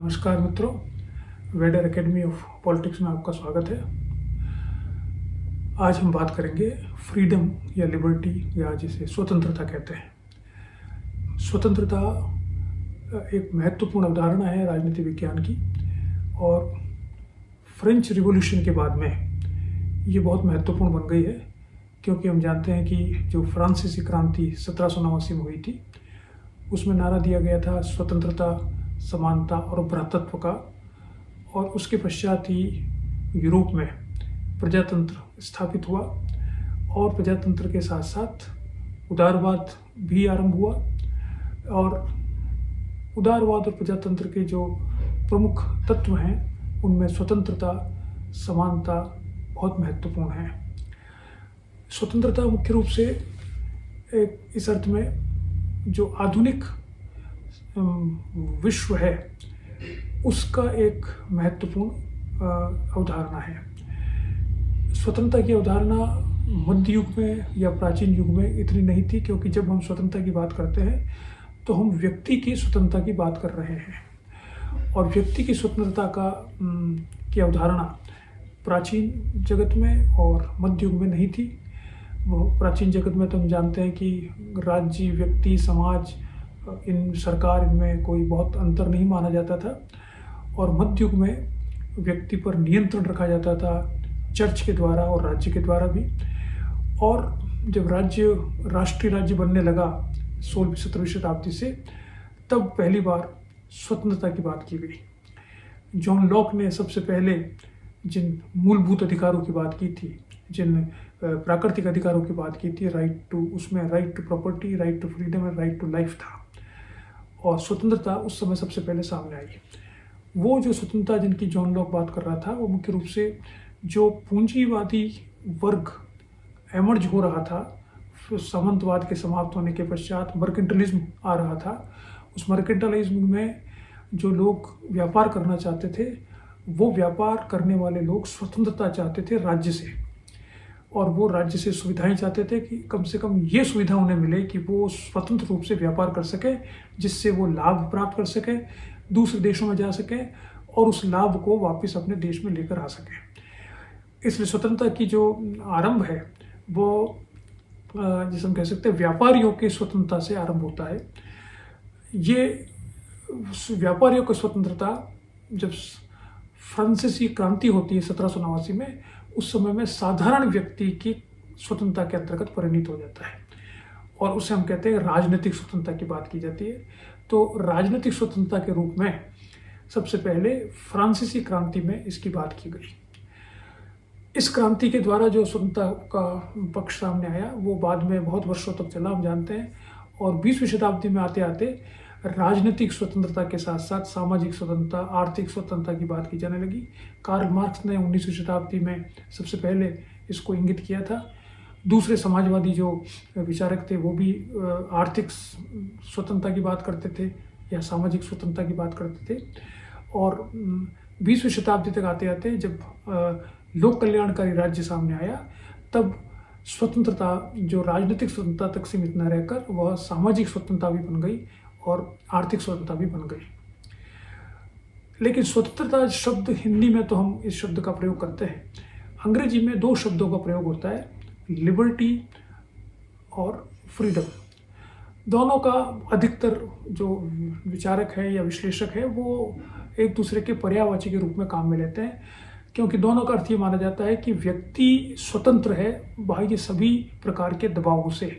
नमस्कार मित्रों, Vader academy of politics में आपका स्वागत है। आज हम बात करेंगे फ्रीडम या लिबर्टी या जिसे स्वतंत्रता कहते हैं। स्वतंत्रता एक महत्वपूर्ण अवधारणा है राजनीति विज्ञान की और फ्रेंच रिवॉल्यूशन के बाद में ये बहुत महत्वपूर्ण बन गई है, क्योंकि हम जानते हैं कि जो फ्रांसीसी क्रांति 1789 में हुई थी उसमें नारा दिया गया था स्वतंत्रता, समानता और भ्रातृत्व का, और उसके पश्चात ही यूरोप में प्रजातंत्र स्थापित हुआ और प्रजातंत्र के साथ साथ उदारवाद भी आरंभ हुआ। और उदारवाद और प्रजातंत्र के जो प्रमुख तत्व हैं उनमें स्वतंत्रता, समानता बहुत महत्वपूर्ण है। स्वतंत्रता मुख्य रूप से एक इस अर्थ में जो आधुनिक विश्व है उसका एक महत्वपूर्ण अवधारणा है। स्वतंत्रता की अवधारणा मध्य युग में या प्राचीन युग में इतनी नहीं थी, क्योंकि जब हम स्वतंत्रता की बात करते हैं तो हम व्यक्ति की स्वतंत्रता की बात कर रहे हैं, और व्यक्ति की स्वतंत्रता की अवधारणा प्राचीन जगत में और मध्य युग में नहीं थी। वो प्राचीन जगत में तो हम जानते हैं कि राज्य, व्यक्ति, समाज, इन सरकार, इनमें कोई बहुत अंतर नहीं माना जाता था, और मध्य युग में व्यक्ति पर नियंत्रण रखा जाता था चर्च के द्वारा और राज्य के द्वारा भी। और जब राष्ट्रीय राज्य बनने लगा 16वीं-17वीं शताब्दी से, तब पहली बार स्वतंत्रता की बात की गई। जॉन लॉक ने सबसे पहले जिन मूलभूत अधिकारों की बात की थी, जिन प्राकृतिक अधिकारों की बात की थी, उसमें right to property, right to freedom and right to life था, और स्वतंत्रता उस समय सबसे पहले सामने आई। वो जो स्वतंत्रता जिनकी जॉन लॉक बात कर रहा था, वो मुख्य रूप से जो पूंजीवादी वर्ग एमर्ज हो रहा था, सामंतवाद के समाप्त होने के पश्चात मर्केंटलिज्म आ रहा था। उस मर्केंटलिज्म में जो लोग व्यापार करना चाहते थे, वो व्यापार करने वाले लोग स्वतंत्रता चाहते थे राज्य से, और वो राज्य से सुविधाएं चाहते थे कि कम से कम ये सुविधा उन्हें मिले कि वो स्वतंत्र रूप से व्यापार कर सके, जिससे वो लाभ प्राप्त कर सके, दूसरे देशों में जा सके और उस लाभ को वापस अपने देश में लेकर आ सके। इसलिए स्वतंत्रता की जो आरंभ है वो जिसे हम कह सकते हैं व्यापारियों की स्वतंत्रता से आरंभ होता है। ये व्यापारियों की स्वतंत्रता जब फ्रांसीसी क्रांति होती है 1789 में, उस समय में साधारण व्यक्ति की स्वतंत्रता के अंतर्गत परिणित हो जाता है, और उसे हम कहते हैं राजनीतिक स्वतंत्रता की बात की जाती है। तो राजनीतिक स्वतंत्रता के रूप में सबसे पहले फ्रांसीसी क्रांति में इसकी बात की गई। इस क्रांति के द्वारा जो स्वतंत्रता का पक्ष सामने आया वो बाद में बहुत वर्षों तक चला, हम जानते हैं, और 20वीं शताब्दी में आते आते राजनीतिक स्वतंत्रता के साथ साथ सामाजिक स्वतंत्रता, आर्थिक स्वतंत्रता की बात की जाने लगी। कार्ल मार्क्स ने 19वीं शताब्दी में सबसे पहले इसको इंगित किया था। दूसरे समाजवादी जो विचारक थे वो भी आर्थिक स्वतंत्रता की बात करते थे या सामाजिक स्वतंत्रता की बात करते थे। और 20वीं शताब्दी तक आते आते जब लोक कल्याणकारी राज्य सामने आया, तब स्वतंत्रता जो राजनीतिक स्वतंत्रता तक सीमित न रहकर वह सामाजिक स्वतंत्रता भी बन गई और आर्थिक स्वतंत्रता भी बन गई। लेकिन स्वतंत्रता शब्द हिंदी में तो हम इस शब्द का प्रयोग करते हैं, अंग्रेजी में दो शब्दों का प्रयोग होता है, लिबर्टी और फ्रीडम। दोनों का अधिकतर जो विचारक है या विश्लेषक है वो एक दूसरे के पर्यायवाची के रूप में काम में लेते हैं, क्योंकि दोनों का अर्थ ये माना जाता है कि व्यक्ति स्वतंत्र है बाह्य सभी प्रकार के दबावों से,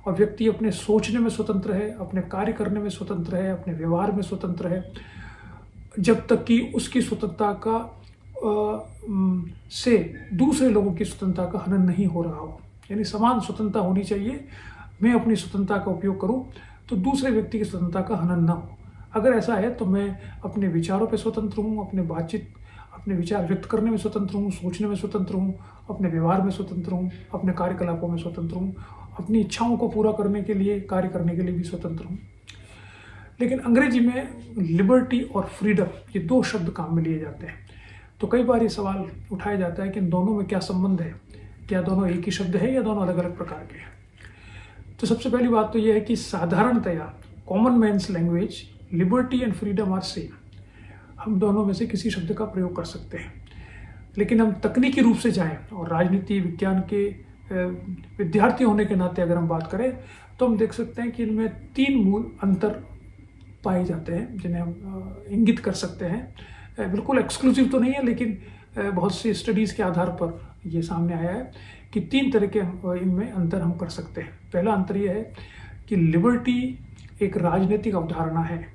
और व्यक्ति अपने सोचने में स्वतंत्र है, अपने कार्य करने में स्वतंत्र है, अपने व्यवहार में स्वतंत्र है, जब तक कि उसकी स्वतंत्रता का से दूसरे लोगों की स्वतंत्रता का हनन नहीं हो रहा हो। यानी समान स्वतंत्रता होनी चाहिए, मैं अपनी स्वतंत्रता का उपयोग करूं तो दूसरे व्यक्ति की स्वतंत्रता का हनन ना हो। अगर ऐसा है तो मैं अपने विचारों पर स्वतंत्र हूँ, अपने विचार व्यक्त करने में स्वतंत्र हूँ, सोचने में स्वतंत्र हूँ, अपने व्यवहार में स्वतंत्र हूँ, अपने कार्यकलापों में स्वतंत्र हूँ, अपनी इच्छाओं को पूरा करने के लिए, कार्य करने के लिए भी स्वतंत्र हूँ। लेकिन अंग्रेजी में लिबर्टी और फ्रीडम ये दो शब्द काम में लिए जाते हैं। तो कई बार ये सवाल उठाया जाता है कि इन दोनों में क्या संबंध है, क्या दोनों एक ही शब्द है या दोनों अलग अलग प्रकार के हैं। तो सबसे पहली बात तो यह है कि साधारणतया common man's language liberty and freedom are same. हम दोनों में से किसी शब्द का प्रयोग कर सकते हैं। लेकिन हम तकनीकी रूप से जाएं और राजनीति विज्ञान के विद्यार्थी होने के नाते अगर हम बात करें तो हम देख सकते हैं कि इनमें 3 मूल अंतर पाए जाते हैं जिन्हें हम इंगित कर सकते हैं। बिल्कुल एक्सक्लूसिव तो नहीं है, लेकिन बहुत सी स्टडीज़ के आधार पर ये सामने आया है कि 3 तरह के इनमें अंतर हम कर सकते हैं। पहला अंतर ये है कि लिबर्टी एक राजनीतिक अवधारणा है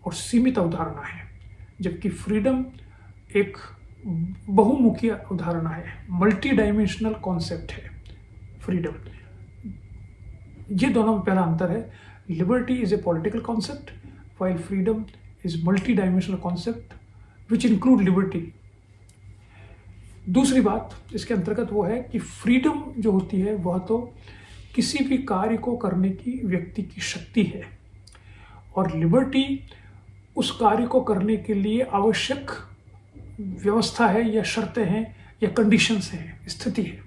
और सीमित अवधारणा है, जबकि फ्रीडम एक बहुमुखी अवधारणा है, मल्टी डायमेंशनल कॉन्सेप्ट है फ्रीडम। ये दोनों में पहला अंतर है। Liberty is a political concept while freedom is multi-dimensional concept which include liberty। दूसरी बात इसके अंतर्गत वो है कि फ्रीडम जो होती है वह तो किसी भी कार्य को करने की व्यक्ति की शक्ति है, और लिबर्टी उस कार्य को करने के लिए आवश्यक व्यवस्था है या शर्तें हैं या कंडीशंस हैं, स्थिति है।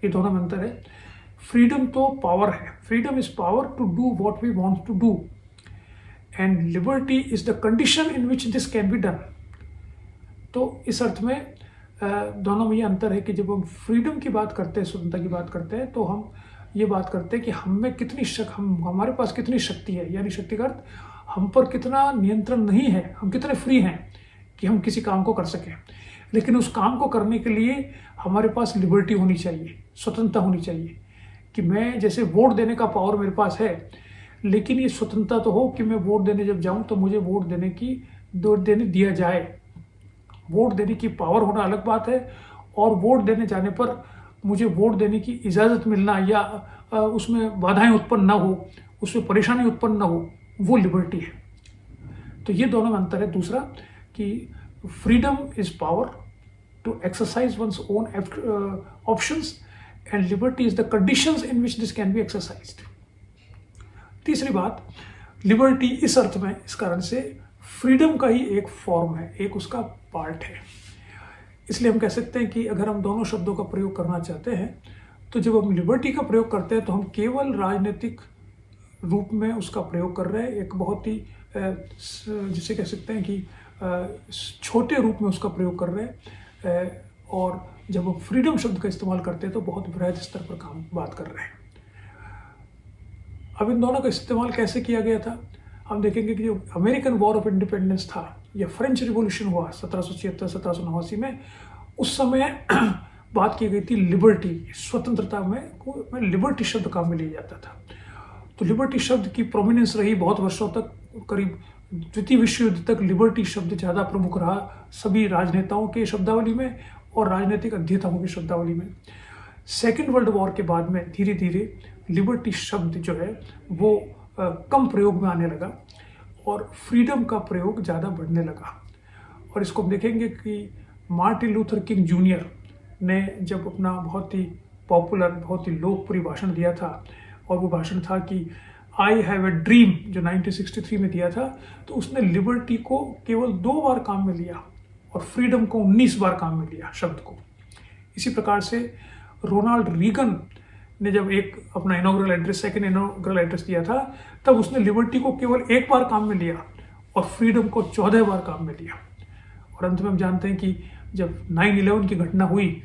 ये दोनों में अंतर है। फ्रीडम तो पावर है, freedom is power to do what we want to do and liberty is the condition in which this can be done. तो इस अर्थ में दोनों में ये अंतर है कि जब हम फ्रीडम की बात करते हैं, स्वतंत्रता की बात करते हैं, तो हम ये बात करते हैं कि हम में कितनी हमारे पास कितनी शक्ति है, यानी शक्ति का अर्थ हम पर कितना नियंत्रण नहीं है, हम कितने फ्री हैं कि हम किसी काम को कर सकें। लेकिन उस काम को करने के लिए हमारे पास लिबर्टी होनी चाहिए, स्वतंत्रता होनी चाहिए कि मैं जैसे वोट देने का पावर मेरे पास है, लेकिन ये स्वतंत्रता तो हो कि मैं वोट देने जब जाऊं तो मुझे वोट देने दिया जाए। वोट देने की पावर होना अलग बात है, और वोट देने जाने पर मुझे वोट देने की इजाज़त मिलना या उसमें बाधाएं उत्पन्न ना हो, उसमें परेशानी उत्पन्न ना हो, वो लिबर्टी है। तो ये दोनों में अंतर है। दूसरा कि freedom is power to exercise one's own options and liberty is the conditions in which this can be exercised. तीसरी बात, लिबर्टी इस अर्थ में इस कारण से फ्रीडम का ही एक फॉर्म है, एक उसका पार्ट है। इसलिए हम कह सकते हैं कि अगर हम दोनों शब्दों का प्रयोग करना चाहते हैं तो जब हम लिबर्टी का प्रयोग करते हैं तो हम केवल राजनीतिक रूप में उसका प्रयोग कर रहे हैं, एक बहुत ही जिसे कह सकते हैं कि छोटे रूप में उसका प्रयोग कर रहे हैं, और जब हम फ्रीडम शब्द का इस्तेमाल करते हैं तो बहुत बृहद स्तर पर बात कर रहे हैं। अब इन दोनों का इस्तेमाल कैसे किया गया था, हम देखेंगे कि जो अमेरिकन वॉर ऑफ इंडिपेंडेंस था या फ्रेंच रिवॉल्यूशन हुआ 1776-1789 में, उस समय बात की गई थी लिबर्टी, स्वतंत्रता में लिबर्टी शब्द काम में लिया जाता था। तो लिबर्टी शब्द की प्रोमिनेंस रही बहुत वर्षों तक, करीब द्वितीय विश्व युद्ध तक लिबर्टी शब्द ज़्यादा प्रमुख रहा सभी राजनेताओं के शब्दावली में और राजनीतिक अध्येताओं की शब्दावली में। सेकेंड वर्ल्ड वॉर के बाद में धीरे धीरे लिबर्टी शब्द जो है वो कम प्रयोग में आने लगा और फ्रीडम का प्रयोग ज़्यादा बढ़ने लगा। और इसको हम देखेंगे कि मार्टिन लूथर किंग जूनियर ने जब अपना बहुत ही पॉपुलर, बहुत ही लोकप्रिय भाषण दिया था, और वो भाषण था कि आई हैव ए ड्रीम, जो 1963 में दिया था, तो उसने लिबर्टी को केवल 2 बार काम में लिया और फ्रीडम को 19 बार काम में लिया शब्द को। इसी प्रकार से रोनाल्ड रीगन ने जब एक अपना सेकेंड इनॉग्रल एड्रेस दिया था, तब उसने लिबर्टी को केवल 1 बार काम में लिया और फ्रीडम को 14 बार काम में लिया। और अंत में हम जानते हैं कि जब 9/11 की घटना हुई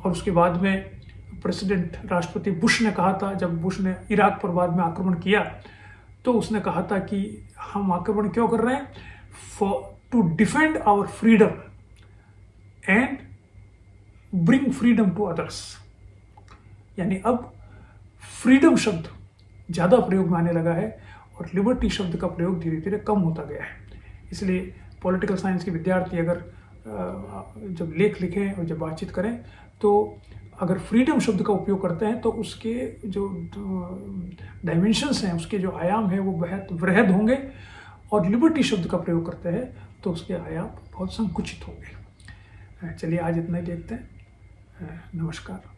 और उसके बाद में राष्ट्रपति बुश ने कहा था, जब बुश ने इराक पर बाद में आक्रमण किया, तो उसने कहा था कि हम आक्रमण क्यों कर रहे हैं, to defend our freedom and bring freedom to others. यानी अब फ्रीडम शब्द ज़्यादा प्रयोग में आने लगा है और लिबर्टी शब्द का प्रयोग धीरे धीरे कम होता गया है। इसलिए पॉलिटिकल साइंस के विद्यार्थी अगर जब लेख लिखें और जब बातचीत करें, तो अगर फ्रीडम शब्द का उपयोग करते हैं तो उसके जो डायमेंशंस हैं, उसके जो आयाम हैं, वो बहुत वृहद होंगे, और लिबर्टी शब्द का प्रयोग करते हैं तो उसके आयाम बहुत संकुचित होंगे। चलिए आज इतना ही देखते हैं। नमस्कार।